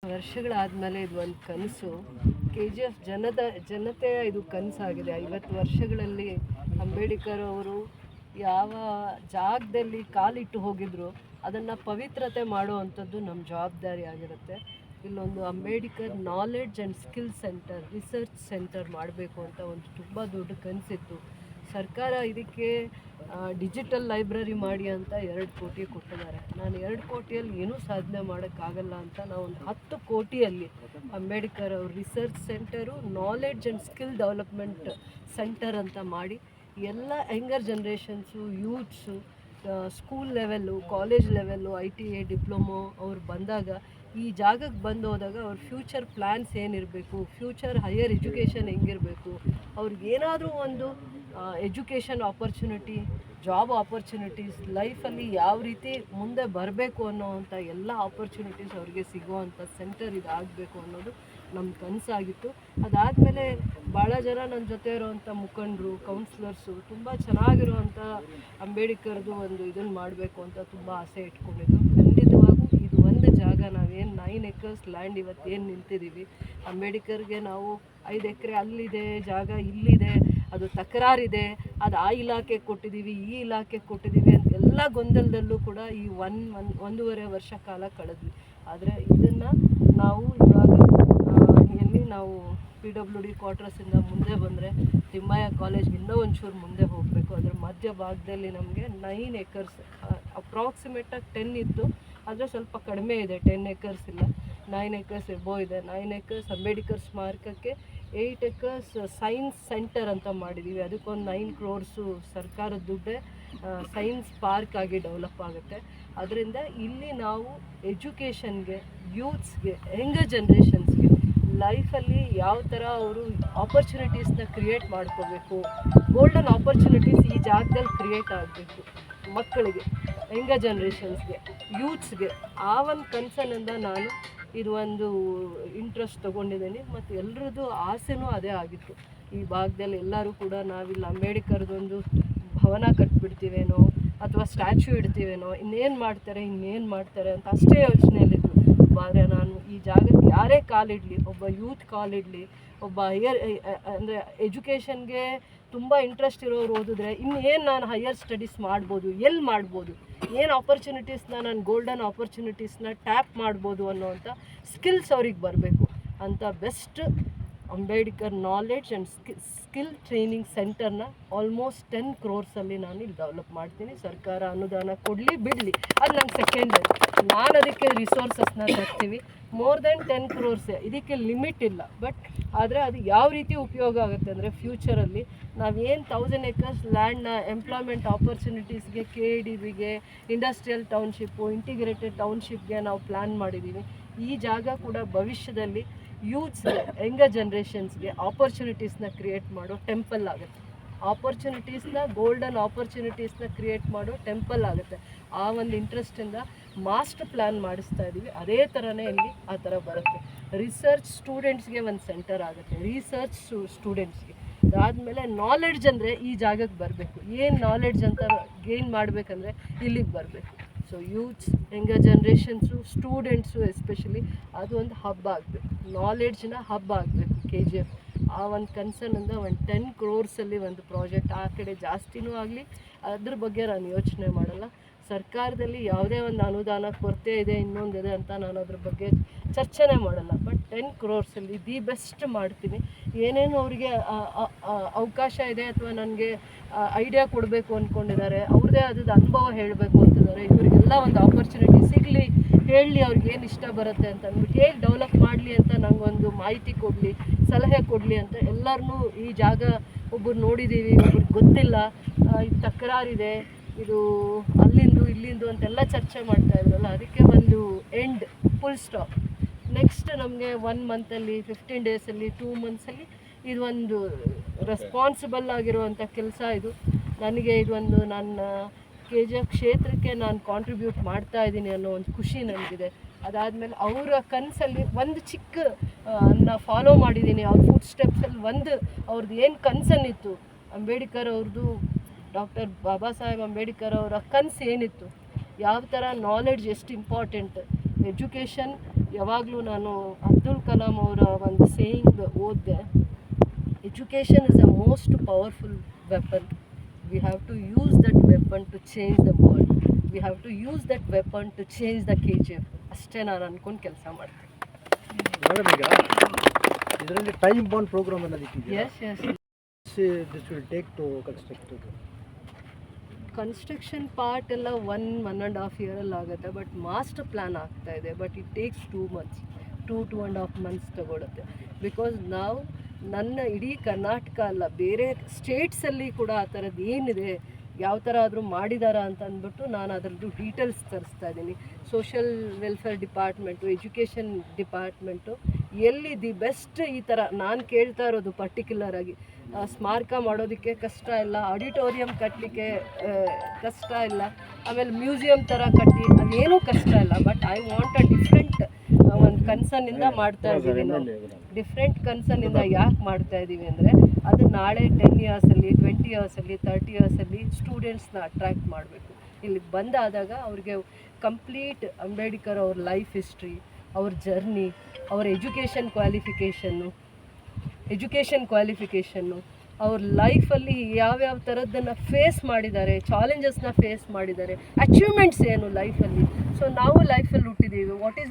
ವರ್ಷಗಳಾದಮೇಲೆ ಇದು ಒಂದು ಕನಸು. KGF ಜನತೆಯ ಇದು ಕನಸಾಗಿದೆ. 50 ವರ್ಷಗಳಲ್ಲಿ ಅಂಬೇಡ್ಕರ್ ಅವರು ಯಾವ ಜಾಗದಲ್ಲಿ ಕಾಲಿಟ್ಟು ಹೋಗಿದ್ರು ಅದನ್ನು ಪವಿತ್ರತೆ ಮಾಡುವಂಥದ್ದು ನಮ್ಮ ಜವಾಬ್ದಾರಿ ಆಗಿರುತ್ತೆ. ಇಲ್ಲೊಂದು Ambedkar knowledge and skill centre, research centre ಮಾಡಬೇಕು ಅಂತ ಒಂದು ತುಂಬ ದೊಡ್ಡ ಕನಸಿತ್ತು. ಸರ್ಕಾರ ಇದಕ್ಕೆ ಡಿಜಿಟಲ್ ಲೈಬ್ರರಿ ಮಾಡಿ ಅಂತ 2 ಕೋಟಿ ಕೊಟ್ಟಿದ್ದಾರೆ. ನಾನು 2 ಕೋಟಿಯಲ್ಲಿ ಏನೂ ಸಾಧನೆ ಮಾಡೋಕ್ಕಾಗಲ್ಲ ಅಂತ ನಾವು ಒಂದು 10 ಕೋಟಿಯಲ್ಲಿ ಅಂಬೇಡ್ಕರ್ ಅವ್ರ research centre, knowledge and skill development centre ಅಂತ ಮಾಡಿ ಎಲ್ಲ younger generations, youths, school level, college level, ITA diploma ಅವ್ರು ಬಂದಾಗ ಈ ಜಾಗಕ್ಕೆ ಬಂದು ಹೋದಾಗ ಅವ್ರ ಫ್ಯೂಚರ್ ಪ್ಲ್ಯಾನ್ಸ್ ಏನಿರಬೇಕು, ಫ್ಯೂಚರ್ ಹೈಯರ್ ಎಜುಕೇಷನ್ ಹೆಂಗಿರಬೇಕು, ಅವ್ರಿಗೇನಾದರೂ ಒಂದು ಎಜುಕೇಷನ್ ಆಪರ್ಚುನಿಟಿ, ಜಾಬ್ ಆಪರ್ಚುನಿಟೀಸ್, ಲೈಫಲ್ಲಿ ಯಾವ ರೀತಿ ಮುಂದೆ ಬರಬೇಕು ಅನ್ನೋವಂಥ ಎಲ್ಲ ಆಪರ್ಚುನಿಟೀಸ್ ಅವ್ರಿಗೆ ಸಿಗುವಂಥ ಸೆಂಟರ್ ಇದಾಗಬೇಕು ಅನ್ನೋದು ನಮ್ಮ ಕನಸಾಗಿತ್ತು. ಅದಾದಮೇಲೆ ಭಾಳ ಜನ ನನ್ನ ಜೊತೆ ಇರೋವಂಥ ಮುಖಂಡರು, ಕೌನ್ಸಿಲರ್ಸು ತುಂಬ ಚೆನ್ನಾಗಿರುವಂಥ ಅಂಬೇಡ್ಕರ್ದು ಒಂದು ಇದನ್ನು ಮಾಡಬೇಕು ಅಂತ ತುಂಬ ಆಸೆ ಇಟ್ಕೊಂಡಿದ್ದು. ಖಂಡಿತವಾಗೂ ಇದು ಒಂದು ಜಾಗ, ನಾವೇನು 9 ಎಕರ್ಸ್ ಲ್ಯಾಂಡ್ ಇವತ್ತೇನು ನಿಂತಿದ್ದೀವಿ, ಅಂಬೇಡ್ಕರ್ಗೆ ನಾವು 5 ಎಕರೆ ಅಲ್ಲಿದೆ, ಜಾಗ ಇಲ್ಲಿದೆ, ಅದು ತಕರಾರಿದೆ, ಅದು ಆ ಇಲಾಖೆಗೆ ಕೊಟ್ಟಿದ್ದೀವಿ, ಈ ಇಲಾಖೆಗೆ ಕೊಟ್ಟಿದ್ದೀವಿ ಅಂತ ಎಲ್ಲ ಗೊಂದಲದಲ್ಲೂ ಕೂಡ ಈ 1.5 ವರ್ಷ ಕಾಲ ಕಳೆದ್ವಿ. ಆದರೆ ಇದನ್ನು ನಾವು ಇವಾಗ ನಾವು PWD ಕ್ವಾರ್ಟರ್ಸಿಂದ ಮುಂದೆ ಬಂದರೆ ತಿಮ್ಮಯ್ಯ ಕಾಲೇಜ್ಗೆ ಇನ್ನೂ ಒಂಚೂರು ಮುಂದೆ ಹೋಗಬೇಕು. ಅದರ ಮಧ್ಯ ಭಾಗದಲ್ಲಿ ನಮಗೆ 9 ಎಕರ್ಸ್, ಅಪ್ರಾಕ್ಸಿಮೇಟಾಗಿ 10 ಇತ್ತು, ಆದರೆ ಸ್ವಲ್ಪ ಕಡಿಮೆ ಇದೆ, 10 ಎಕರ್ಸ್ ಇಲ್ಲ, 9 ಎಕರ್ಸ್ ಎಬೋ ಇದೆ. 9 ಎಕರ್ಸ್ ಅಂಬೇಡ್ಕರ್ ಸ್ಮಾರಕಕ್ಕೆ, 8 ಎಕರ್ಸ್ ಸೈನ್ಸ್ ಸೆಂಟರ್ ಅಂತ ಮಾಡಿದ್ದೀವಿ. ಅದಕ್ಕೊಂದು 9 ಕ್ರೋರ್ಸು ಸರ್ಕಾರದ ದುಡ್ಡೇ ಸೈನ್ಸ್ ಪಾರ್ಕ್ ಆಗಿ ಡೆವಲಪ್ ಆಗುತ್ತೆ. ಅದರಿಂದ ಇಲ್ಲಿ ನಾವು ಎಜುಕೇಷನ್ಗೆ, ಯೂತ್ಸ್ಗೆ, ಯಂಗರ್ ಜನ್ರೇಷನ್ಸ್ಗೆ ಲೈಫಲ್ಲಿ ಯಾವ ಥರ ಅವರು ಆಪರ್ಚುನಿಟೀಸ್ನ ಕ್ರಿಯೇಟ್ ಮಾಡ್ಕೋಬೇಕು, ಗೋಲ್ಡನ್ ಆಪರ್ಚುನಿಟೀಸ್ ಈ ಜಾಗದಲ್ಲಿ ಕ್ರಿಯೇಟ್ ಆಗಬೇಕು ಮಕ್ಕಳಿಗೆ, ಯಂಗರ್ ಜನ್ರೇಷನ್ಸ್ಗೆ, ಯೂತ್ಸ್ಗೆ. ಆ ಒಂದು ಕನ್ಸರ್ನಿಂದ ನಾನು ಇದು ಒಂದು ಇಂಟ್ರೆಸ್ಟ್ ತೊಗೊಂಡಿದ್ದೀನಿ. ಮತ್ತು ಎಲ್ಲರದ್ದು ಆಸೆನೂ ಅದೇ ಆಗಿತ್ತು. ಈ ಭಾಗದಲ್ಲಿ ಎಲ್ಲರೂ ಕೂಡ ನಾವಿಲ್ಲಿ ಅಂಬೇಡ್ಕರ್ದೊಂದು ಭವನ ಕಟ್ಬಿಡ್ತೀವೇನೋ ಅಥವಾ ಸ್ಟ್ಯಾಚ್ಯೂ ಇಡ್ತೀವೇನೋ, ಇನ್ನೇನು ಮಾಡ್ತಾರೆ ಅಂತ ಅಷ್ಟೇ ಯೋಚನೆಯಲ್ಲಿದ್ದರು. ಆದರೆ ನಾನು ಈ ಜಾಗಕ್ಕೆ ಯಾರೇ ಕಾಲಿಡಲಿ, ಒಬ್ಬ ಯೂತ್ ಕಾಲಿಡಲಿ, ಒಬ್ಬ ಅಂದರೆ ಎಜುಕೇಷನ್ಗೆ ತುಂಬ ಇಂಟ್ರೆಸ್ಟ್ ಇರೋರು ಓದಿದ್ರೆ ಇನ್ನೇನು ನಾನು ಹೈಯರ್ ಸ್ಟಡೀಸ್ ಮಾಡ್ಬೋದು, ಎಲ್ಲಿ ಮಾಡ್ಬೋದು, ಏನು ಆಪರ್ಚುನಿಟೀಸ್ನ, ನಾನು ಗೋಲ್ಡನ್ ಆಪರ್ಚುನಿಟೀಸ್ನ ಟ್ಯಾಪ್ ಮಾಡ್ಬೋದು ಅನ್ನೋವಂಥ ಸ್ಕಿಲ್ಸ್ ಅವ್ರಿಗೆ ಬರಬೇಕು ಅಂತ best Ambedkar knowledge and skill training ಸೆಂಟರ್ನ ಆಲ್ಮೋಸ್ಟ್ 10 ಕ್ರೋರ್ಸಲ್ಲಿ ನಾನು ಇಲ್ಲಿ ಡೆವಲಪ್ ಮಾಡ್ತೀನಿ. ಸರ್ಕಾರ ಅನುದಾನ ಕೊಡಲಿ ಬಿಡಲಿ ಅದು ನಂಗೆ ಸೆಕೆಂಡರಿ. ನಾನು ಅದಕ್ಕೆ ರಿಸೋರ್ಸಸ್ನ ತರ್ತೀವಿ. ಮೋರ್ ದೆನ್ 10 ಕ್ರೋರ್ಸೇ, ಇದಕ್ಕೆ ಲಿಮಿಟ್ ಇಲ್ಲ. ಬಟ್ ಆದರೆ ಅದು ಯಾವ ರೀತಿ ಉಪಯೋಗ ಆಗುತ್ತೆ ಅಂದರೆ ಫ್ಯೂಚರಲ್ಲಿ ನಾವೇನು 1000 ಎಕರ್ಸ್ ಲ್ಯಾಂಡ್ನ ಎಂಪ್ಲಾಯ್ಮೆಂಟ್ ಆಪರ್ಚುನಿಟೀಸ್ಗೆ, KEDBಗೆ, ಇಂಡಸ್ಟ್ರಿಯಲ್ ಟೌನ್ಶಿಪ್ಪು, ಇಂಟಿಗ್ರೇಟೆಡ್ ಟೌನ್ಶಿಪ್ಗೆ ನಾವು ಪ್ಲ್ಯಾನ್ ಮಾಡಿದ್ದೀವಿ. ಈ ಜಾಗ ಕೂಡ ಭವಿಷ್ಯದಲ್ಲಿ ಯೂತ್ಸ್ಗೆ, ಯಂಗರ್ ಜನ್ರೇಷನ್ಸ್ಗೆ ಆಪರ್ಚುನಿಟೀಸ್ನ ಕ್ರಿಯೇಟ್ ಮಾಡೋ ಟೆಂಪಲ್ ಆಗುತ್ತೆ. ಗೋಲ್ಡನ್ ಆಪರ್ಚುನಿಟೀಸ್ನ ಕ್ರಿಯೇಟ್ ಮಾಡೋ ಟೆಂಪಲ್ ಆಗುತ್ತೆ. ಆ ಒಂದು ಇಂಟ್ರೆಸ್ಟಿಂದ ಮಾಸ್ಟರ್ ಪ್ಲ್ಯಾನ್ ಮಾಡಿಸ್ತಾ ಇದ್ದೀವಿ. ಅದೇ ಥರನೇ ಇಲ್ಲಿ ಆ ಥರ ಬರುತ್ತೆ. ರಿಸರ್ಚ್ ಸ್ಟೂಡೆಂಟ್ಸ್ಗೆ ಒಂದು ಸೆಂಟರ್ ಆಗುತ್ತೆ, ರಿಸರ್ಚ್ ಸ್ಟೂಡೆಂಟ್ಸ್ಗೆ. ಅದಾದಮೇಲೆ ನಾಲೆಡ್ಜ್ ಅಂದರೆ ಈ ಜಾಗಕ್ಕೆ ಬರಬೇಕು. ಏನು ನಾಲೆಡ್ಜ್ ಅಂತ ಗೇನ್ ಮಾಡಬೇಕಂದ್ರೆ ಇಲ್ಲಿಗೆ ಬರಬೇಕು. So youths, younger generations, students especially ಅದು ಒಂದು ಹಬ್ ಆಗಬೇಕು, ನಾಲೆಡ್ಜ್ನ ಹಬ್ ಆಗಬೇಕು KGF. ಆ ಒಂದು ಕನ್ಸರ್ನಿಂದ ಒಂದು 10 ಕ್ರೋರ್ಸಲ್ಲಿ ಒಂದು ಪ್ರಾಜೆಕ್ಟ್, ಆ ಕಡೆ ಜಾಸ್ತಿನೂ ಆಗಲಿ, ಅದ್ರ ಬಗ್ಗೆ ನಾನು ಯೋಚನೆ ಮಾಡಲ್ಲ. ಸರ್ಕಾರದಲ್ಲಿ ಯಾವುದೇ ಒಂದು ಅನುದಾನ ಕೊರತೆ ಇದೆ, ಇನ್ನೊಂದಿದೆ ಅಂತ ನಾನು ಅದ್ರ ಬಗ್ಗೆ ಚರ್ಚೆನೇ ಮಾಡಲ್ಲ. ಬಟ್ 10 ಕ್ರೋರ್ಸಲ್ಲಿ ದಿ ಬೆಸ್ಟ್ ಮಾಡ್ತೀನಿ. ಏನೇನು ಅವರಿಗೆ ಅವಕಾಶ ಇದೆ ಅಥವಾ ನನಗೆ ಐಡಿಯಾ ಕೊಡಬೇಕು ಅಂದ್ಕೊಂಡಿದ್ದಾರೆ, ಅವ್ರದ್ದೇ ಆದದ್ದು ಅನುಭವ ಹೇಳಬೇಕು ಅಂತಿದ್ದಾರೆ, ಇವರಿಗೆಲ್ಲ ಒಂದು ಆಪರ್ಚುನಿಟಿ ಸಿಗಲಿ, ಹೇಳಲಿ ಅವ್ರಿಗೆ ಏನು ಇಷ್ಟ ಬರುತ್ತೆ ಅಂತ ಅಂದ್ಬಿಟ್ಟು, ಹೇಗೆ ಡೆವಲಪ್ ಮಾಡಲಿ ಅಂತ ನನಗೊಂದು ಮಾಹಿತಿ ಕೊಡಲಿ, ಸಲಹೆ ಕೊಡಲಿ ಅಂತ ಎಲ್ಲರನ್ನೂ. ಈ ಜಾಗ ಒಬ್ಬರು ನೋಡಿದ್ದೀವಿ, ಒಬ್ರಿಗೆ ಗೊತ್ತಿಲ್ಲ, ಇದು ತಕರಾರಿದೆ, ಇದು ಅಲ್ಲಿಂದು ಇಲ್ಲಿಂದು ಅಂತೆಲ್ಲ ಚರ್ಚೆ ಮಾಡ್ತಾ ಇದ್ರಲ್ಲ, ಅದಕ್ಕೆ ಒಂದು ಎಂಡ್, ಫುಲ್ ಸ್ಟಾಪ್. ನೆಕ್ಸ್ಟ್ ನಮಗೆ 1 ಮಂತಲ್ಲಿ, 15 ಡೇಸಲ್ಲಿ, 2 ಮಂತ್ಸಲ್ಲಿ ಇದೊಂದು ರೆಸ್ಪಾನ್ಸಿಬಲ್ ಆಗಿರುವಂಥ ಕೆಲಸ. ಇದು ನನಗೆ ಇದೊಂದು ನನ್ನ KGF ಕ್ಷೇತ್ರಕ್ಕೆ ನಾನು ಕಾಂಟ್ರಿಬ್ಯೂಟ್ ಮಾಡ್ತಾ ಇದ್ದೀನಿ ಅನ್ನೋ ಒಂದು ಖುಷಿ ನನಗಿದೆ. ಅದಾದಮೇಲೆ ಅವರ ಕನಸಲ್ಲಿ ಒಂದು ಚಿಕ್ಕ ಫಾಲೋ ಮಾಡಿದ್ದೀನಿ, ಅವ್ರ ಫುಟ್ ಸ್ಟೆಪ್ಸಲ್ಲಿ ಅವ್ರದ್ದು ಏನು ಕನಸನ್ನಿತ್ತು, ಅಂಬೇಡ್ಕರ್ ಅವ್ರದ್ದು, ಡಾಕ್ಟರ್ ಬಾಬಾ ಸಾಹೇಬ್ ಅಂಬೇಡ್ಕರ್ ಅವರ ಕನಸು ಏನಿತ್ತು, ಯಾವ ಥರ ನಾಲೆಡ್ಜ್ ಎಷ್ಟು ಇಂಪಾರ್ಟೆಂಟ್, ಎಜುಕೇಷನ್ ಯಾವಾಗಲೂ ನಾನು ಅಬ್ದುಲ್ ಕಲಾಂ ಅವರ ಒಂದು ಸೇಯಿಂಗ್ ಓದಿದೆ, education is a most powerful weapon. We have to use that weapon to change the world. We have to use that weapon to change the KGF. ಅಷ್ಟೇ ನಾನು ಅಂದ್ಕೊಂಡು ಕೆಲಸ ಮಾಡ್ತೀನಿ. ಮೇಡಮ್, ಈಗ ಇದರಲ್ಲಿ ಟೈಮ್ ಬಾಂಡ್ ಪ್ರೋಗ್ರಾಮ್ ಅನ್ನೋದಕ್ಕೆ yes yes this will take to construct construction part ಎಲ್ಲ 1.5 ಇಯರಲ್ಲಿ ಆಗುತ್ತೆ, ಬಟ್ ಮಾಸ್ಟರ್ ಪ್ಲ್ಯಾನ್ ಆಗ್ತಾ ಇದೆ. But it takes 2 months, 2.5 months ತಗೊಳುತ್ತೆ. ಬಿಕಾಸ್ ನಾವು ನನ್ನ ಇಡೀ ಕರ್ನಾಟಕ ಅಲ್ಲ, ಬೇರೆ ಸ್ಟೇಟ್ಸಲ್ಲಿ ಕೂಡ ಆ ಥರದ್ದು ಏನಿದೆ, ಯಾವ ಥರ ಆದರೂ ಮಾಡಿದಾರಾ ಅಂತ ಅಂದ್ಬಿಟ್ಟು ನಾನು ಅದರದ್ದು ಡೀಟೇಲ್ಸ್ ತರಿಸ್ತಾ ಇದ್ದೀನಿ. Social welfare department, education department ಎಲ್ಲಿ ದಿ ಬೆಸ್ಟ್ ಈ ಥರ ನಾನು ಕೇಳ್ತಾ ಇರೋದು ಪರ್ಟಿಕ್ಯುಲರ್ ಆಗಿ. ಸ್ಮಾರಕ ಮಾಡೋದಕ್ಕೆ ಕಷ್ಟ ಇಲ್ಲ, ಆಡಿಟೋರಿಯಂ ಕಟ್ಟಲಿಕ್ಕೆ ಕಷ್ಟ ಇಲ್ಲ, ಆಮೇಲೆ ಮ್ಯೂಸಿಯಂ ಥರ ಕಟ್ಟಿ ಅದೇನೂ ಕಷ್ಟ ಇಲ್ಲ. But I want a different ಒಂದು ಕನ್ಸರ್ನಿಂದ ಮಾಡ್ತಾ ಇದ್ದೀವಿ ನಾವು. ಡಿಫ್ರೆಂಟ್ ಕನ್ಸರ್ನಿಂದ ಯಾಕೆ ಮಾಡ್ತಾ ಇದ್ದೀವಿ ಅಂದರೆ, ಅದು ನಾಳೆ 10 yearsಲ್ಲಿ 20 yearsಲ್ಲಿ 30 yearsಲ್ಲಿ ಸ್ಟೂಡೆಂಟ್ಸ್ನ ಅಟ್ರ್ಯಾಕ್ಟ್ ಮಾಡಬೇಕು. ಇಲ್ಲಿಗೆ ಬಂದಾದಾಗ ಅವ್ರಿಗೆ ಕಂಪ್ಲೀಟ್ ಅಂಬೇಡ್ಕರ್ ಅವ್ರ ಲೈಫ್ ಹಿಸ್ಟ್ರಿ, ಅವ್ರ ಜರ್ನಿ, ಅವ್ರ ಎಜುಕೇಷನ್ ಕ್ವಾಲಿಫಿಕೇಷನ್ನು, ಅವ್ರ ಲೈಫಲ್ಲಿ ಯಾವ್ಯಾವ ಥರದ್ದನ್ನು ಫೇಸ್ ಮಾಡಿದ್ದಾರೆ, ಚಾಲೆಂಜಸ್ನ ಫೇಸ್ ಮಾಡಿದ್ದಾರೆ, ಅಚೀವ್ಮೆಂಟ್ಸ್ ಏನು ಲೈಫಲ್ಲಿ. ಸೊ ನಾವು ಲೈಫಲ್ಲಿ ಹುಟ್ಟಿದ್ದೀವಿ, ವಾಟ್ ಈಸ್